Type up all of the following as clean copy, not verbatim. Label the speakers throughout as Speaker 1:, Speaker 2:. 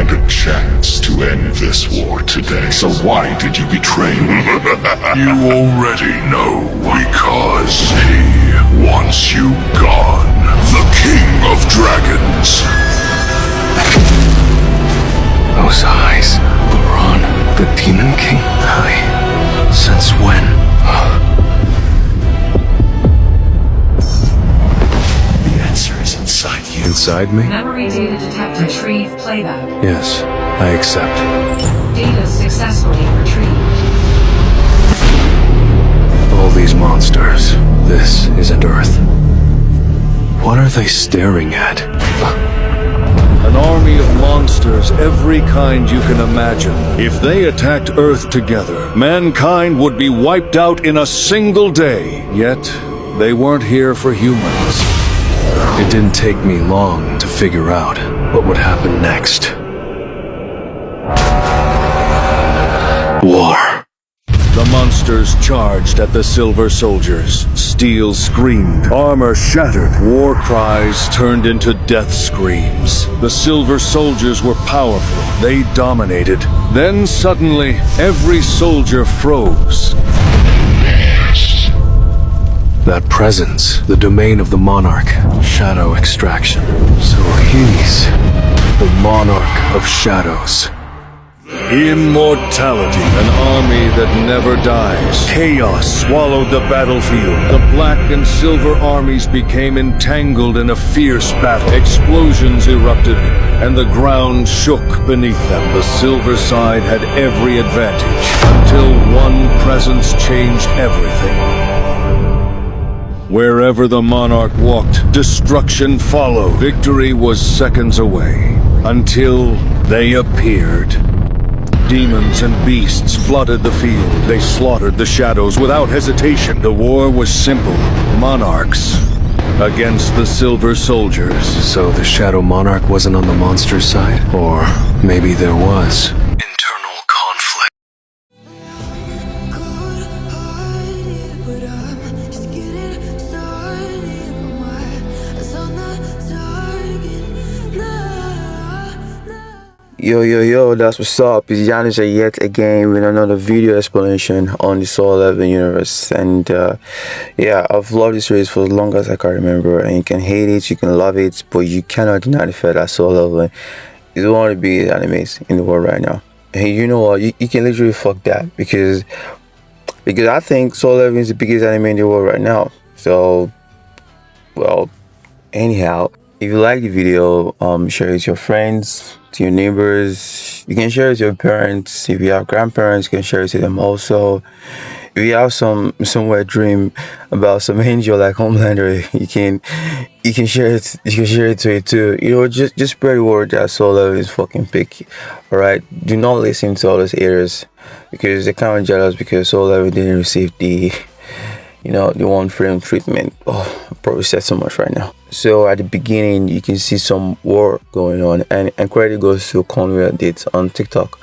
Speaker 1: had a chance to end this war today. So why did you betray me? You already know. Because he wants you gone. The King of Dragons.
Speaker 2: Those eyes. Baron, the Demon King? Since when?
Speaker 1: The answer is inside you.
Speaker 2: Inside me?
Speaker 3: Memory data detect retrieve playback.
Speaker 2: Yes, I accept.
Speaker 3: Data successfully retrieved.
Speaker 2: All these monsters. This isn't Earth. What are they staring at?
Speaker 4: An army of monsters, every kind you can imagine. If they attacked Earth together, mankind would be wiped out in a single day. Yet, they weren't here for humans.
Speaker 2: It didn't take me long to figure out what would happen next. War.
Speaker 4: The monsters charged at the Silver Soldiers. Steel screamed, armor shattered, war cries turned into death screams. The Silver Soldiers were powerful, they dominated. Then suddenly, every soldier froze.
Speaker 2: That presence, the domain of the Monarch, shadow extraction. So he's the Monarch of Shadows.
Speaker 4: Immortality, an army that never dies. Chaos swallowed the battlefield. The black and silver armies became entangled in a fierce battle. Explosions erupted, and the ground shook beneath them. The silver side had every advantage, until one presence changed everything. Wherever the Monarch walked, destruction followed. Victory was seconds away, until they appeared. Demons and beasts flooded the field. They slaughtered the shadows without hesitation. The war was simple. Monarchs against the Silver Soldiers.
Speaker 2: So the Shadow Monarch wasn't on the monster side? Or maybe there was. Internal conflict.
Speaker 5: Yo, that's what's up. It's Yanis yet again with another video explanation on the Soul 11 universe. And yeah, I've loved this series for as long as I can remember. And you can hate it, you can love it, but you cannot deny the fact that Soul 11 is one of the biggest animes in the world right now. And you know what? You can literally fuck that because I think Soul 11 is the biggest anime in the world right now. So, well, anyhow, if you like the video, share it with your friends, to your neighbors. You can share it with your parents. If you have grandparents, you can share it to them also. If you have somewhere dream about some angel like Homelander, you can share it. You can share it to it too. You know, just spread the word that Soul 11 is fucking picky. All right, do not listen to all those haters because they're kind of jealous because Soul 11 didn't receive the one frame treatment. Oh, I probably said so much right now. So at the beginning, you can see some war going on, and credit goes to Conway Dates on TikTok.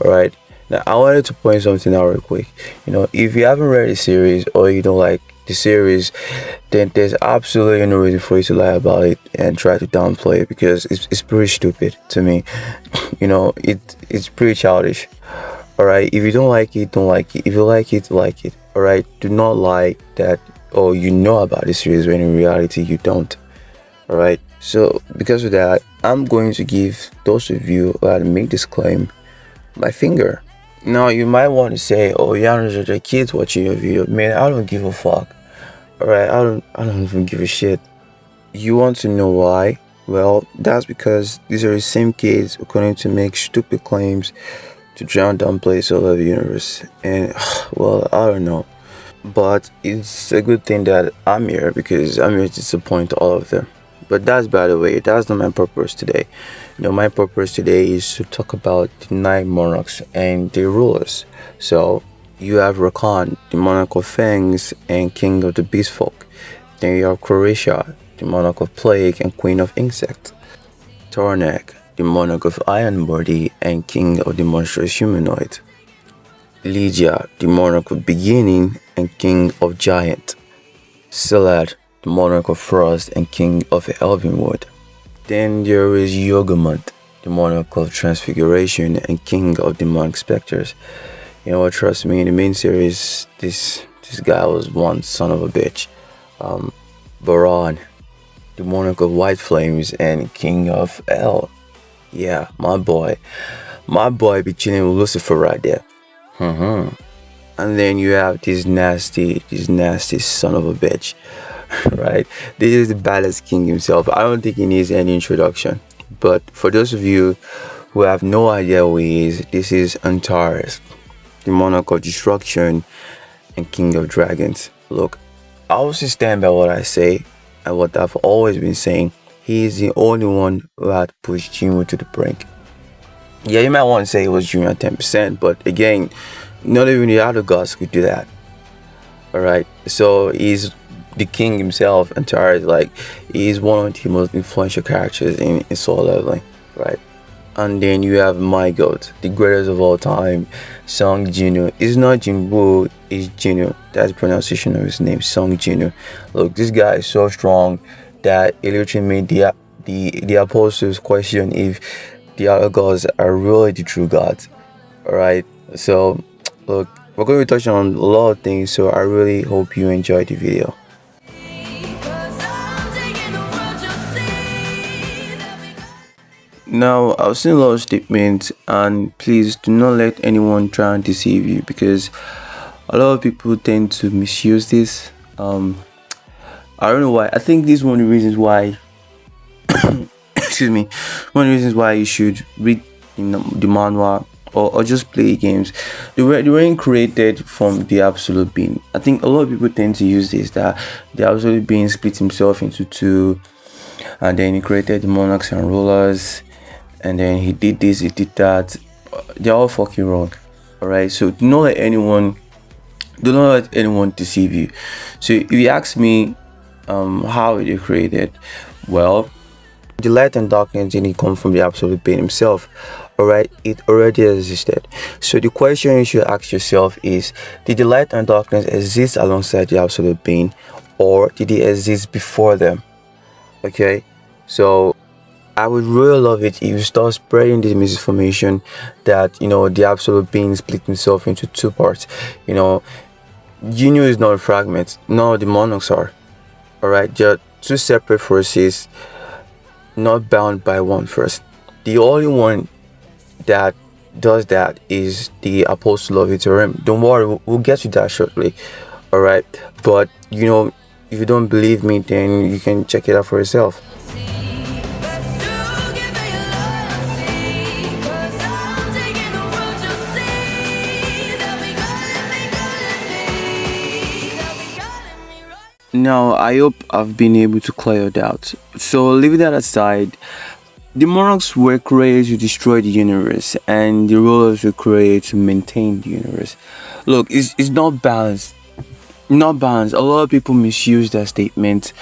Speaker 5: All right. Now I wanted to point something out real quick. You know, if you haven't read the series or you don't like the series, then there's absolutely no reason for you to lie about it and try to downplay it because it's pretty stupid to me. You know, it's pretty childish. All right. If you don't like it, don't like it. If you like it, like it. All right. Do not lie that you know about the series when in reality you don't. All right. So because of that, I'm going to give those of you who had made this claim my finger. Now you might want to say, "Oh, Yanis, the kids watching your video." Man, I don't give a fuck. All right. I don't even give a shit. You want to know why? Well, that's because these are the same kids who are going to make stupid claims to try and downplay Soul of the universe. And well, I don't know, but it's a good thing that I'm here because I'm here to disappoint all of them. But that's, by the way, that's not my purpose today. You know, my purpose today is to talk about the 9 monarchs and their rulers. So you have Rakan, the monarch of fangs and king of the beast folk. Then you have Croatia, the monarch of plague and queen of insect. Tornak, the monarch of iron body and king of the monstrous humanoid. Lydia, the monarch of beginning and king of giant. Salad, the monarch of frost and king of elven wood. Then there is Yogamut, the monarch of transfiguration and king of demonic specters. You know what? Trust me. In the main series, this guy was one son of a bitch. Baron, the monarch of white flames and king of hell. Yeah, my boy be chilling with Lucifer right there. And then you have this nasty son of a bitch, right? This is the baddest king himself. I don't think he needs any introduction. But for those of you who have no idea who he is, this is Antares, the monarch of destruction and king of dragons. Look, I also stand by what I say and what I've always been saying. He is the only one who had pushed Jimmy to the brink. Yeah, you might want to say it was Jimmy at 10%, but again, not even the other gods could do that. Alright, so he's the king himself, and Antares, like, he's one of the most influential characters in Soul Leveling, right? And then you have my god, the greatest of all time, Song Jinwoo. It's not Jinwoo, it's Jinwoo. That's the pronunciation of his name, Song Jinwoo. Look, this guy is so strong that it literally made the apostles question if the other gods are really the true gods. Alright, so look, we're going to be touching on a lot of things, so I really hope you enjoyed the video. Now, I've seen a lot of statements, and please do not let anyone try and deceive you, because a lot of people tend to misuse this. I don't know why. I think this is one of the reasons why excuse me, one of the reasons why you should read the manhwa or just play games. They weren't created from the absolute being. I think a lot of people tend to use this, that the absolute being split himself into two, and then he created the monarchs and rulers, and then he did this, he did that. They're all fucking wrong. Alright, so do not let anyone deceive you. So if you ask me how it is created, well, the light and darkness didn't come from the absolute being himself. Alright, it already existed. So the question you should ask yourself is, did the light and darkness exist alongside the absolute being, or did it exist before them? Okay, so I would really love it if you start spreading this misinformation that, you know, the absolute being split himself into two parts. You know, Jinwoo is not a fragment. No, the monarchs are. Alright, they're two separate forces, not bound by one first. The only one that does that is the apostle of Iterim. Don't worry, we'll get to that shortly. Alright, but you know, if you don't believe me, then you can check it out for yourself. Now, I hope I've been able to clear your doubts. So, leaving that aside, the monarchs were created to destroy the universe, and the rulers were created to maintain the universe. Look, it's not balanced. Not balanced. A lot of people misuse that statement,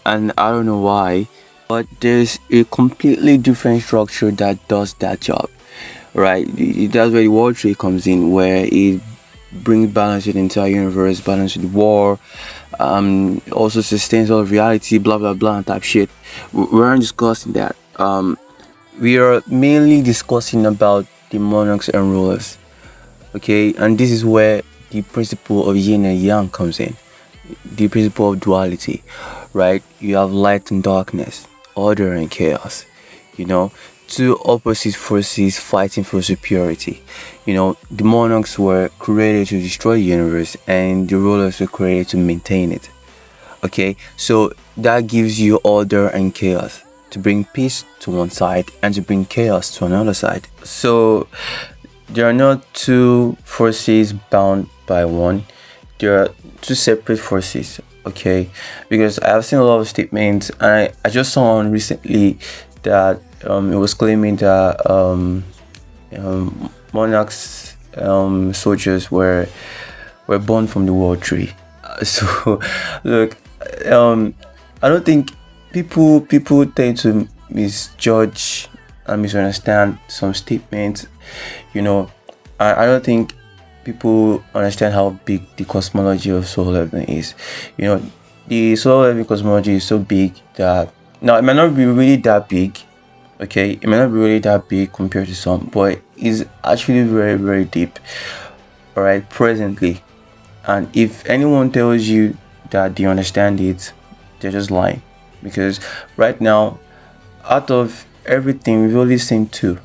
Speaker 5: and I don't know why. But there's a completely different structure that does that job, right? That's where the World Trade comes in, where it brings balance to the entire universe, balance to the war, also sustains all of reality, blah blah blah and type shit. We aren't discussing that. We are mainly discussing about the monarchs and rulers. Okay, and this is where the principle of yin and yang comes in, the principle of duality, right? You have light and darkness, order and chaos, you know, two opposite forces fighting for superiority. You know, the monarchs were created to destroy the universe, and the rulers were created to maintain it. Okay, so that gives you order and chaos, to bring peace to one side and to bring chaos to another side. So there are not two forces bound by one, there are two separate forces. Okay, because I've seen a lot of statements, and I just saw one recently that it was claiming that monarchs soldiers were born from the World Tree. So look, I don't think people tend to misjudge and misunderstand some statements. You know, I don't think people understand how big the cosmology of soul leveling is. You know, the soul leveling cosmology is so big that now it might not be really that big, Okay, it may not be really that big compared to some, but it's actually very, very deep. All right, presently. And if anyone tells you that they understand it, they're just lying. Because right now, out of everything, we've only seen two.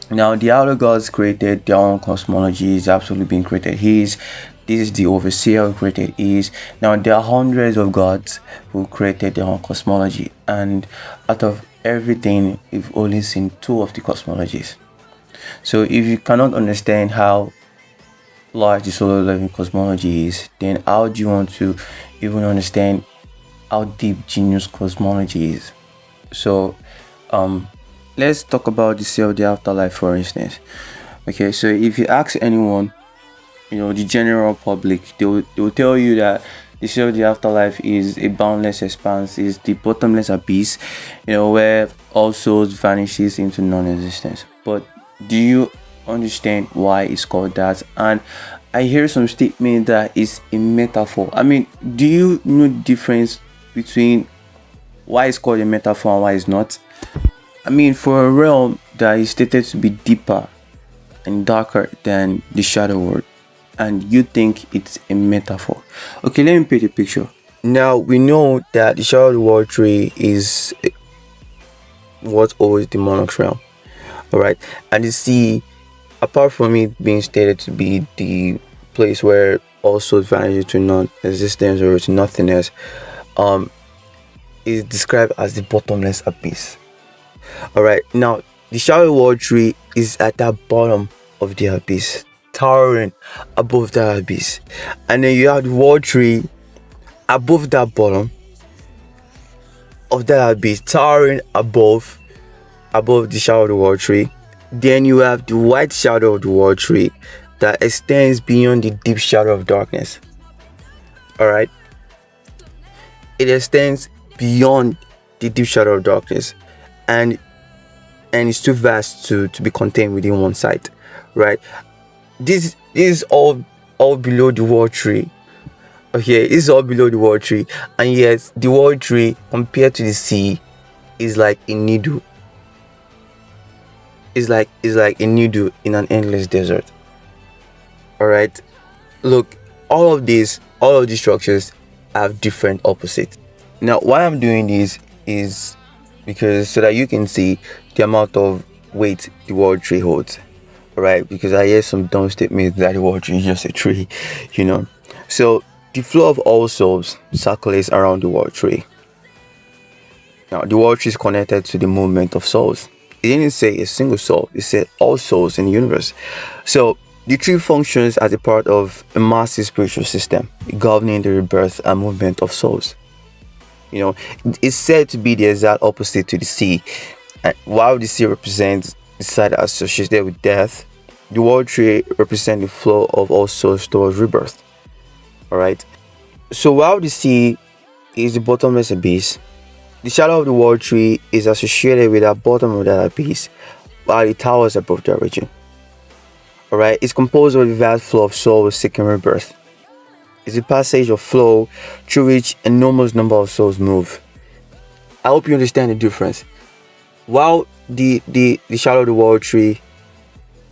Speaker 5: Now, the outer gods created their own cosmology, is absolutely being created. This is the overseer who created is. Now, there are hundreds of gods who created their own cosmology, and out of everything, we've only seen two of the cosmologies. So, if you cannot understand how large the solar level cosmology is, then how do you want to even understand how deep genius cosmology is? So, let's talk about the sea of the afterlife, for instance. Okay, so if you ask anyone, the general public, they will tell you that the sea of the afterlife is a boundless expanse, is the bottomless abyss, where all souls vanishes into non-existence. But do you understand why it's called that? And I hear some statement that it's a metaphor. I mean, do you know the difference between why it's called a metaphor and why it's not? I mean, for a realm that is stated to be deeper and darker than the shadow world, and you think it's a metaphor. Okay, let me paint a picture. Now, we know that the shadow world tree is what owns the Monarchs realm. Alright, and the sea, apart from it being stated to be the place where all souls vanish to non-existence or to nothingness, is described as the bottomless abyss. Alright, now the shadow world tree is at the bottom of the abyss, towering above the abyss, and then you have the world tree above that bottom of that abyss, towering above the shadow of the world tree. Then you have the white shadow of the world tree that extends beyond the deep shadow of darkness. Alright, it extends beyond the deep shadow of darkness, and it's too vast to be contained within one site, right? This is all below the world tree. Okay, this is all below the world tree, and yet the world tree compared to the sea is like a needle. It's like a needle in an endless desert. Alright, look, all of these structures have different opposites. Now, why I'm doing this is because so that you can see the amount of weight the world tree holds. Alright, because I hear some dumb statements that the world tree is just a tree, So the flow of all souls circulates around the world tree. Now, the world tree is connected to the movement of souls. It didn't say a single soul, it said all souls in the universe. So the tree functions as a part of a massive spiritual system governing the rebirth and movement of souls. It's said to be the exact opposite to the sea. And while the sea represents the side associated with death, the world tree represents the flow of all souls towards rebirth. Alright. So while the sea is the bottomless abyss, the shadow of the world tree is associated with the bottom of that abyss, while it towers above the origin. Alright, it's composed of a vast flow of souls seeking rebirth. It's a passage of flow through which enormous number of souls move. I hope you understand the difference. While the shadow of the world tree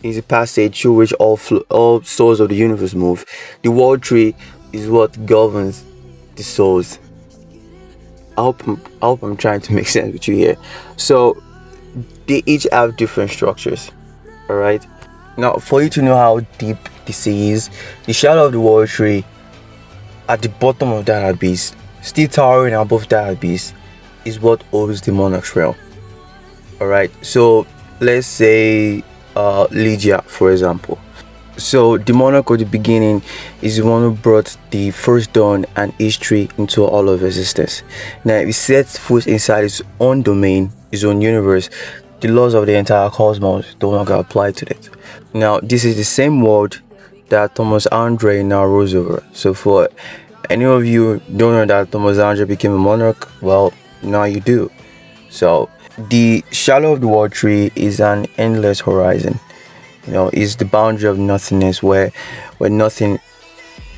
Speaker 5: is a passage through which all souls of the universe move, the world tree is what governs the souls. I hope I'm trying to make sense with you here. So they each have different structures. Alright. Now, for you to know how deep the sea is, the shadow of the world tree at the bottom of that abyss, still towering above that abyss, is what owns the Monarchs realm. Alright, so let's say Lydia, for example. So the monarch of the beginning is the one who brought the first dawn and history into all of existence. Now, if he sets foot inside his own domain, his own universe, the laws of the entire cosmos no longer apply to it. Now, this is the same world that Thomas Andre now rules over. So for any of you who don't know that Thomas Andre became a monarch, well, now you do. So the shadow of the world tree is an endless horizon. Is the boundary of nothingness where nothing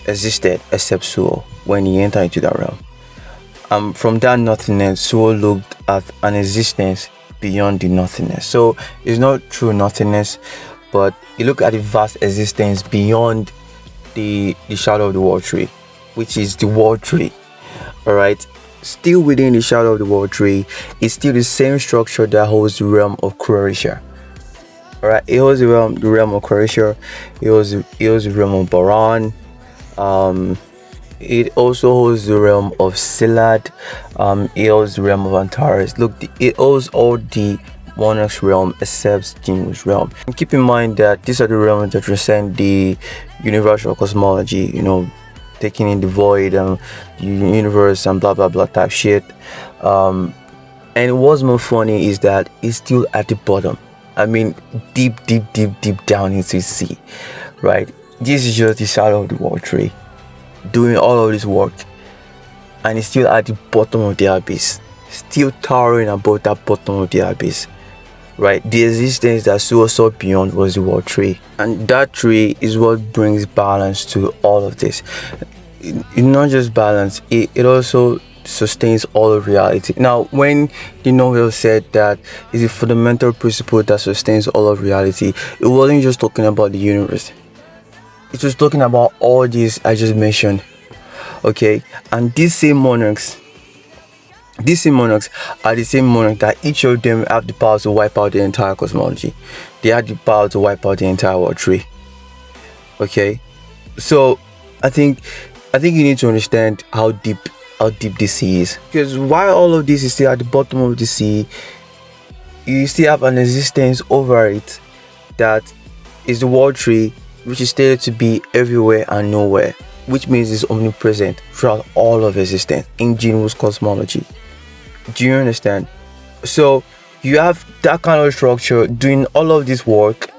Speaker 5: existed except soul when he entered into that realm. From that nothingness, soul looked at an existence beyond the nothingness. So it's not true nothingness, but you look at the vast existence beyond the shadow of the world tree, which is the world tree. All right, still within the shadow of the world tree is still the same structure that holds the realm of Croatia. All right, it holds the realm of Croatia. It holds the realm of Baran. It also holds the realm of Silad. It holds the realm of Antares. Look, it holds all the Monarchs realm except Jinwoo's realm. And keep in mind that these are the realms that transcend the universal cosmology, you know, taking in the void and the universe and blah blah blah type shit. And what's more funny is that it's still at the bottom. I mean, deep down into the sea, right? This is just the shadow of the world tree doing all of this work, and it's still at the bottom of the abyss, still towering above that bottom of the abyss, right? The existence that saw us up beyond was the world tree, and that tree is what brings balance to all of this. It's not just balance, it also sustains all of reality. Now, when the novel said that is a fundamental principle that sustains all of reality, it wasn't just talking about the universe. It was talking about all these I just mentioned. Okay, and these same monarchs are the same monarchs that each of them have the power to wipe out the entire cosmology. They have the power to wipe out the entire world tree. Okay, so I think you need to understand how deep the sea is, because while all of this is still at the bottom of the sea, you still have an existence over it that is the world tree, which is stated to be everywhere and nowhere, which means it's omnipresent throughout all of existence in Jinwoo's cosmology. Do you understand? So you have that kind of structure doing all of this work,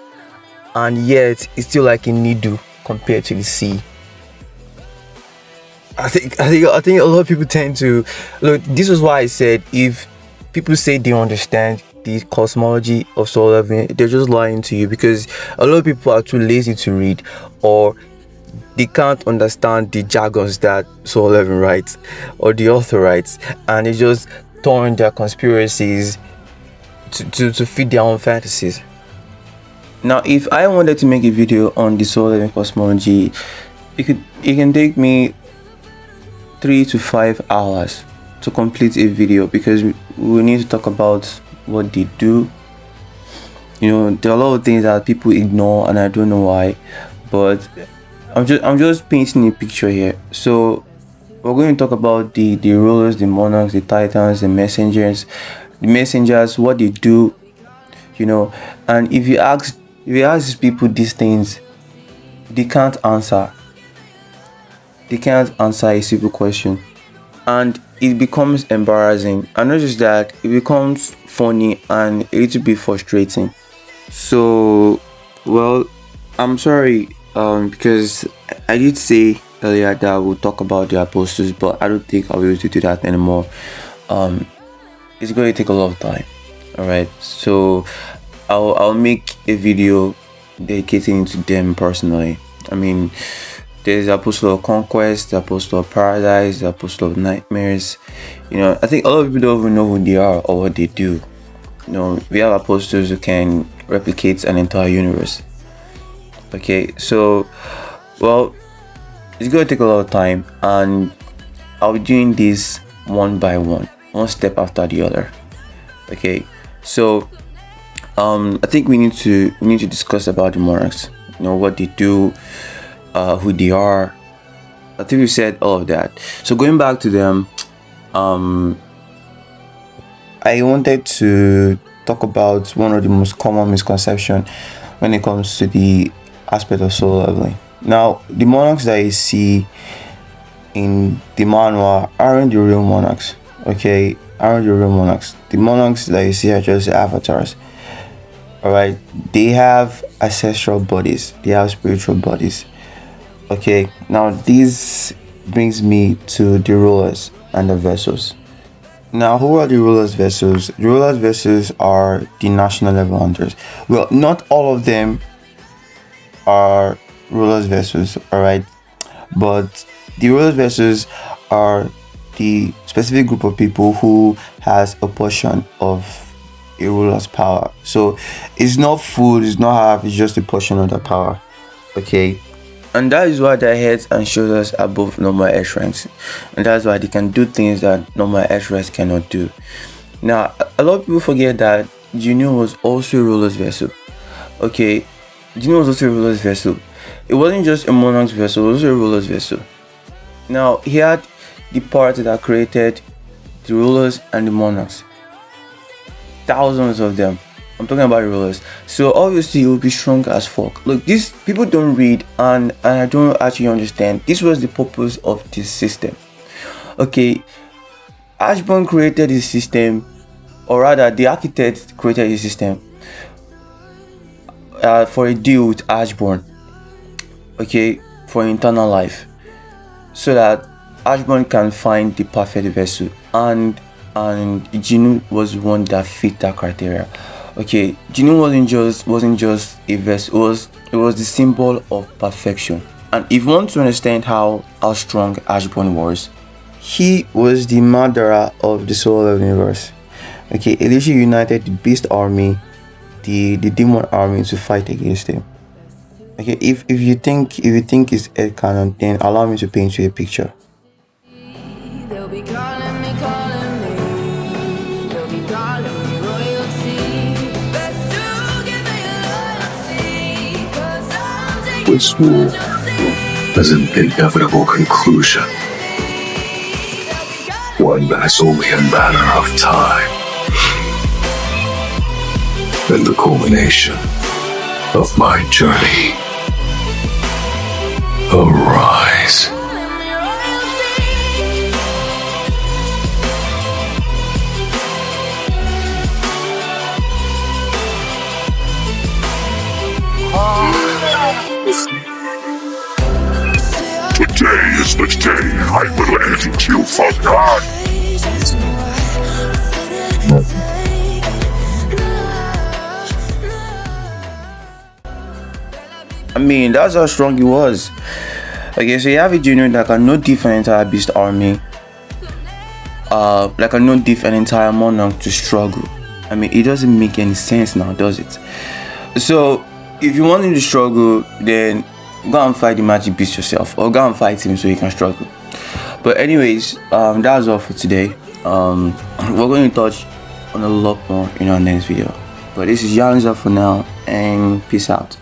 Speaker 5: and yet it's still like a needle compared to the sea. I think a lot of people tend to look. This is why I said if people say they understand the cosmology of Soul 11, they're just lying to you, because a lot of people are too lazy to read, or they can't understand the jargons that Soul 11 writes or the author writes, and they just turn their conspiracies to feed their own fantasies. Now, if I wanted to make a video on the Soul 11 cosmology, it can take me 3 to 5 hours to complete a video, because we need to talk about what they do. You know, there are a lot of things that people ignore, and I don't know why, but I'm just painting a picture here. So we're going to talk about the rulers, the monarchs, the titans, the messengers, what they do, you know. And if you ask these people these things, they can't answer a simple question, and it becomes embarrassing. And not just that, it becomes funny and a little bit frustrating. So, well, I'm sorry, because I did say earlier that we'll talk about the apostles, but I don't think I'll be able to do that anymore. It's going to take a lot of time. All right, so I'll make a video dedicating to them personally. I mean, there's the Apostle of Conquest, the Apostle of Paradise, the Apostle of Nightmares. You know, I think a lot of people don't even know who they are or what they do. You know, we have apostles who can replicate an entire universe. Okay, so, well, it's going to take a lot of time, and I'll be doing this one by one step after the other. Okay, so I think we need to discuss about the monarchs. You know, what they do, who they are. I think we said all of that. So going back to them, I wanted to talk about one of the most common misconceptions when it comes to the aspect of soul leveling. Now, the monarchs that you see in the manual aren't the real monarchs. Okay, aren't the real monarchs. The monarchs that you see are just avatars. Alright, they have ancestral bodies, they have spiritual bodies. Okay, now this brings me to the rulers and the vessels. Now, who are the rulers' vessels? The rulers' vessels are the national level hunters. Well, not all of them are rulers' vessels, alright, but the rulers' vessels are the specific group of people who has a portion of a ruler's power. So it's not full, it's not half, it's just a portion of the power. Okay. And that is why their heads and shoulders are above normal earth ranks. And that's why they can do things that normal earth ranks cannot do. Now, a lot of people forget that Genu was also a ruler's vessel. Okay, Genu was also a ruler's vessel. It wasn't just a monarch's vessel, it was also a ruler's vessel. Now, he had the parts that created the rulers and the monarchs. Thousands of them. I'm talking about the rulers. So obviously it will be strong as fuck. Look, these people don't read and I don't actually understand. This was the purpose of this system. Okay, Ashburn created this system, or rather the architect created this system for a deal with Ashburn. Okay, for internal life, so that Ashburn can find the perfect vessel, and Genu was one that fit that criteria. Okay, Genu wasn't just a vessel, it was the symbol of perfection. And if you want to understand how strong Ashburn was, he was the murderer of the solar universe. Okay, he literally united the beast army, the demon army to fight against him. Okay, if you think it's a canon, then allow me to paint you a picture.
Speaker 6: They'll be calling me, they'll be calling me royalty. Best to give me loyalty, 'cause I'm taking
Speaker 2: This war has an inevitable conclusion, one that is only a matter of time, and the culmination of my journey. Arise.
Speaker 1: Today is the day I will end you for God.
Speaker 5: I mean, that's how strong he was. Okay, so you have a junior that can no diff an entire beast army, like can no diff an entire monarch to struggle. I mean, it doesn't make any sense now, does it? So if you want him to struggle, then go and fight the magic beast yourself, or go and fight him so he can struggle. But anyways, that's all for today. We're going to touch on a lot more in our next video. But this is Yanza for now, and peace out.